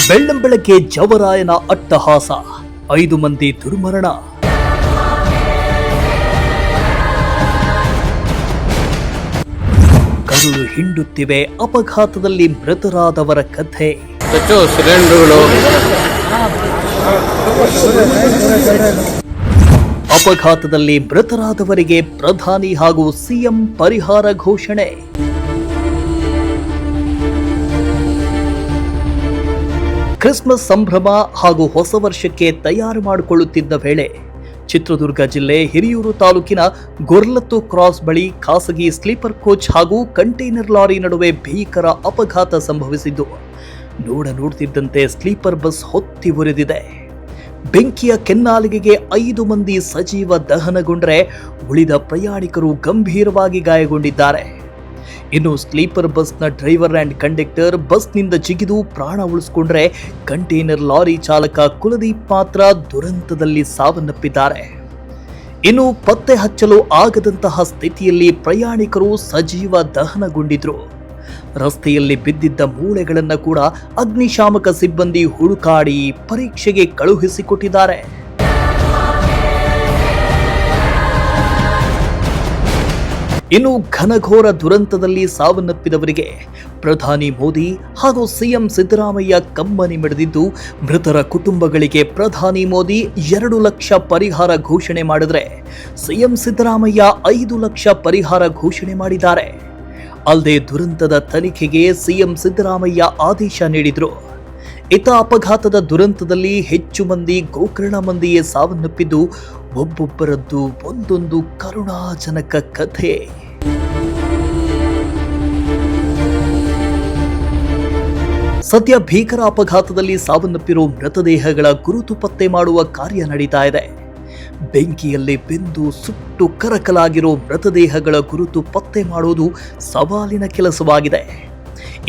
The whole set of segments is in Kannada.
ಬೆಳ್ಳಂಬೆಳಗ್ಗೆ ಜವರಾಯನ ಅಟ್ಟಹಾಸ, 5 ಮಂದಿ ದುರ್ಮರಣ. ಕರುಳು ಹಿಂಡುತ್ತಿವೆ ಅಪಘಾತದಲ್ಲಿ ಮೃತರಾದವರ ಕಥೆ. ಅಪಘಾತದಲ್ಲಿ ಮೃತರಾದವರಿಗೆ ಪ್ರಧಾನಿ ಹಾಗೂ ಸಿಎಂ ಪರಿಹಾರ ಘೋಷಣೆ. ಕ್ರಿಸ್ಮಸ್ ಸಂಭ್ರಮ ಹಾಗೂ ಹೊಸ ವರ್ಷಕ್ಕೆ ತಯಾರು ಮಾಡಿಕೊಳ್ಳುತ್ತಿದ್ದ ವೇಳೆ ಚಿತ್ರದುರ್ಗ ಜಿಲ್ಲೆ ಹಿರಿಯೂರು ತಾಲೂಕಿನ ಗೊರ್ಲತ್ತು ಕ್ರಾಸ್ ಬಳಿ ಖಾಸಗಿ ಸ್ಲೀಪರ್ ಕೋಚ್ ಹಾಗೂ ಕಂಟೈನರ್ ಲಾರಿ ನಡುವೆ ಭೀಕರ ಅಪಘಾತ ಸಂಭವಿಸಿದ್ದು, ನೋಡುತ್ತಿದ್ದಂತೆ ಸ್ಲೀಪರ್ ಬಸ್ ಹೊತ್ತಿ ಉರಿದಿದೆ. ಬೆಂಕಿಯ ಕೆನ್ನಾಲಿಗೆಗೆ 5 ಮಂದಿ ಸಜೀವ ದಹನಗೊಂಡರೆ ಉಳಿದ ಪ್ರಯಾಣಿಕರು ಗಂಭೀರವಾಗಿ ಗಾಯಗೊಂಡಿದ್ದಾರೆ. ಇನ್ನು ಸ್ಲೀಪರ್ ಬಸ್ನ ಡ್ರೈವರ್ ಅಂಡ್ ಕಂಡಕ್ಟರ್ ಬಸ್ನಿಂದ ಜಿಗಿದು ಪ್ರಾಣ ಉಳಿಸಿಕೊಂಡ್ರೆ, ಕಂಟೈನರ್ ಲಾರಿ ಚಾಲಕ ಕುಲದೀಪ್ ಮಾತ್ರ ದುರಂತದಲ್ಲಿ ಸಾವನ್ನಪ್ಪಿದ್ದಾರೆ. ಇನ್ನು ಪತ್ತೆ ಹಚ್ಚಲು ಆಗದಂತಹ ಸ್ಥಿತಿಯಲ್ಲಿ ಪ್ರಯಾಣಿಕರು ಸಜೀವ ದಹನಗೊಂಡಿದ್ರು. ರಸ್ತೆಯಲ್ಲಿ ಬಿದ್ದಿದ್ದ ಮೂಳೆಗಳನ್ನು ಕೂಡ ಅಗ್ನಿಶಾಮಕ ಸಿಬ್ಬಂದಿ ಹುಡುಕಾಡಿ ಪರೀಕ್ಷೆಗೆ ಕಳುಹಿಸಿಕೊಟ್ಟಿದ್ದಾರೆ. ಇನ್ನು ಘನಘೋರ ದುರಂತದಲ್ಲಿ ಸಾವನ್ನಪ್ಪಿದವರಿಗೆ ಪ್ರಧಾನಿ ಮೋದಿ ಹಾಗೂ ಸಿಎಂ ಸಿದ್ದರಾಮಯ್ಯ ಕಮ್ಮನಿ ಮಿಡಿದಿದ್ದು, ಮೃತರ ಕುಟುಂಬಗಳಿಗೆ ಪ್ರಧಾನಿ ಮೋದಿ 2 ಲಕ್ಷ ಪರಿಹಾರ ಘೋಷಣೆ ಮಾಡಿದರೆ, ಸಿಎಂ ಸಿದ್ದರಾಮಯ್ಯ 5 ಲಕ್ಷ ಪರಿಹಾರ ಘೋಷಣೆ ಮಾಡಿದ್ದಾರೆ. ಅಲ್ಲದೆ ದುರಂತದ ತನಿಖೆಗೆ ಸಿಎಂ ಸಿದ್ದರಾಮಯ್ಯ ಆದೇಶ ನೀಡಿದ್ರು. ಇತ ಅಪಘಾತದ ದುರಂತದಲ್ಲಿ ಹೆಚ್ಚು ಮಂದಿ ಗೋಕರ್ಣ ಮಂದಿಯೇ ಸಾವನ್ನಪ್ಪಿದ್ದು, ಒಬ್ಬೊಬ್ಬರದ್ದು ಒಂದೊಂದು ಕರುಣಾಜನಕ ಕಥೆ. ಸದ್ಯ ಭೀಕರ ಅಪಘಾತದಲ್ಲಿ ಸಾವನ್ನಪ್ಪಿರೋ ಮೃತದೇಹಗಳ ಗುರುತು ಪತ್ತೆ ಮಾಡುವ ಕಾರ್ಯ ನಡೀತಾ ಇದೆ. ಬೆಂಕಿಯಲ್ಲಿ ಬೆಂದು ಸುಟ್ಟು ಕರಕಲಾಗಿರೋ ಮೃತದೇಹಗಳ ಗುರುತು ಪತ್ತೆ ಮಾಡೋದು ಸವಾಲಿನ ಕೆಲಸವಾಗಿದೆ.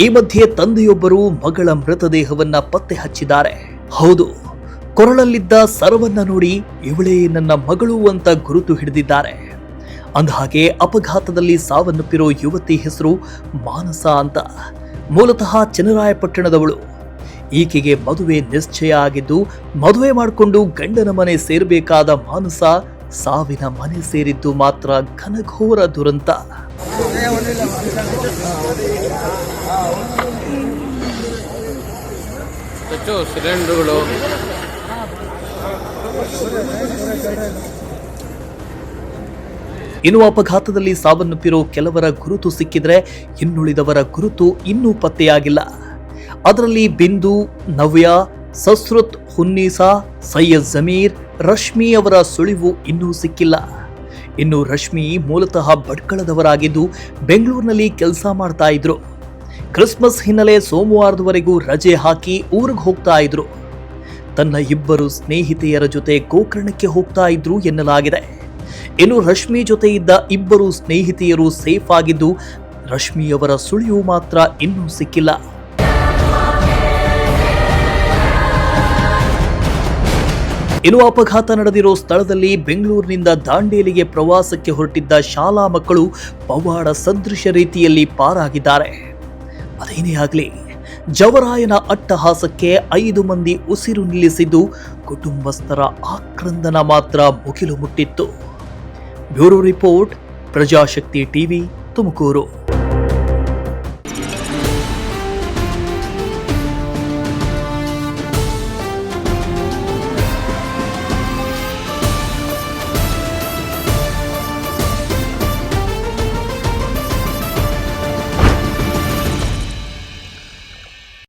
ಈ ಮಧ್ಯೆ ತಂದೆಯೊಬ್ಬರು ಮಗಳ ಮೃತದೇಹವನ್ನ ಪತ್ತೆ ಹಚ್ಚಿದ್ದಾರೆ. ಹೌದು, ಕೊರಳಲ್ಲಿದ್ದ ಸರವನ್ನ ನೋಡಿ ಇವಳೇ ನನ್ನ ಮಗಳು ಅಂತ ಗುರುತು ಹಿಡಿದಿದ್ದಾರೆ. ಅಂದಹಾಗೆ ಅಪಘಾತದಲ್ಲಿ ಸಾವನ್ನಪ್ಪಿರೋ ಯುವತಿ ಹೆಸರು ಮಾನಸ ಅಂತ. ಮೂಲತಃ ಚನ್ನರಾಯಪಟ್ಟಣದವಳು. ಈಕೆಗೆ ಮದುವೆ ನಿಶ್ಚಯ ಆಗಿದ್ದು, ಮದುವೆ ಮಾಡಿಕೊಂಡು ಗಂಡನ ಮನೆ ಸೇರಬೇಕಾದ ಮಾನಸ ಸಾವಿನ ಮನೆ ಸೇರಿದ್ದು ಮಾತ್ರ ಘನಘೋರ ದುರಂತ. ಇನ್ನು ಅಪಘಾತದಲ್ಲಿ ಸಾವನ್ನಪ್ಪಿರೋ ಕೆಲವರ ಗುರುತು ಸಿಕ್ಕಿದ್ರೆ, ಇನ್ನುಳಿದವರ ಗುರುತು ಇನ್ನೂ ಪತ್ತೆಯಾಗಿಲ್ಲ. ಅದರಲ್ಲಿ ಬಿಂದು, ನವ್ಯ, ಸಸ್ರುತ್, ಹುನ್ನೀಸಾ, ಸೈಯದ್ ಜಮೀರ್, ರಶ್ಮಿ ಅವರ ಸುಳಿವು ಇನ್ನೂ ಸಿಕ್ಕಿಲ್ಲ. ಇನ್ನು ರಶ್ಮಿ ಮೂಲತಃ ಭಟ್ಕಳದವರಾಗಿದ್ದು, ಬೆಂಗಳೂರಿನಲ್ಲಿ ಕೆಲಸ ಮಾಡ್ತಾ ಇದ್ರು. ಕ್ರಿಸ್ಮಸ್ ಹಿನ್ನೆಲೆ ಸೋಮವಾರದವರೆಗೂ ರಜೆ ಹಾಕಿ ಊರಿಗೆ ಹೋಗ್ತಾ ಇದ್ರು. ತನ್ನ 2 ಸ್ನೇಹಿತೆಯರ ಜೊತೆ ಗೋಕರ್ಣಕ್ಕೆ ಹೋಗ್ತಾ ಇದ್ರು ಎನ್ನಲಾಗಿದೆ. ಇನ್ನು ರಶ್ಮಿ ಜೊತೆ ಇದ್ದ 2 ಸ್ನೇಹಿತೆಯರು ಸೇಫ್ ಆಗಿದ್ದು, ರಶ್ಮಿಯವರ ಸುಳಿವು ಮಾತ್ರ ಇನ್ನೂ ಸಿಕ್ಕಿಲ್ಲ. ಇನ್ನು ಅಪಘಾತ ನಡೆದಿರೋ ಸ್ಥಳದಲ್ಲಿ ಬೆಂಗಳೂರಿನಿಂದ ದಾಂಡೇಲಿಗೆ ಪ್ರವಾಸಕ್ಕೆ ಹೊರಟಿದ್ದ ಶಾಲಾ ಮಕ್ಕಳು ಪವಾಡ ಸದೃಶ ರೀತಿಯಲ್ಲಿ ಪಾರಾಗಿದ್ದಾರೆ. ಅದೇನೇ ಆಗಲಿ, ಜವರಾಯನ ಅಟ್ಟಹಾಸಕ್ಕೆ 5 ಮಂದಿ ಉಸಿರು ನಿಲ್ಲಿಸಿದ್ದು, ಕುಟುಂಬಸ್ಥರ ಆಕ್ರಂದನ ಮಾತ್ರ ಮುಗಿಲು ಮುಟ್ಟಿತ್ತು. Bureau report, Prajashakti TV, Tumakuru.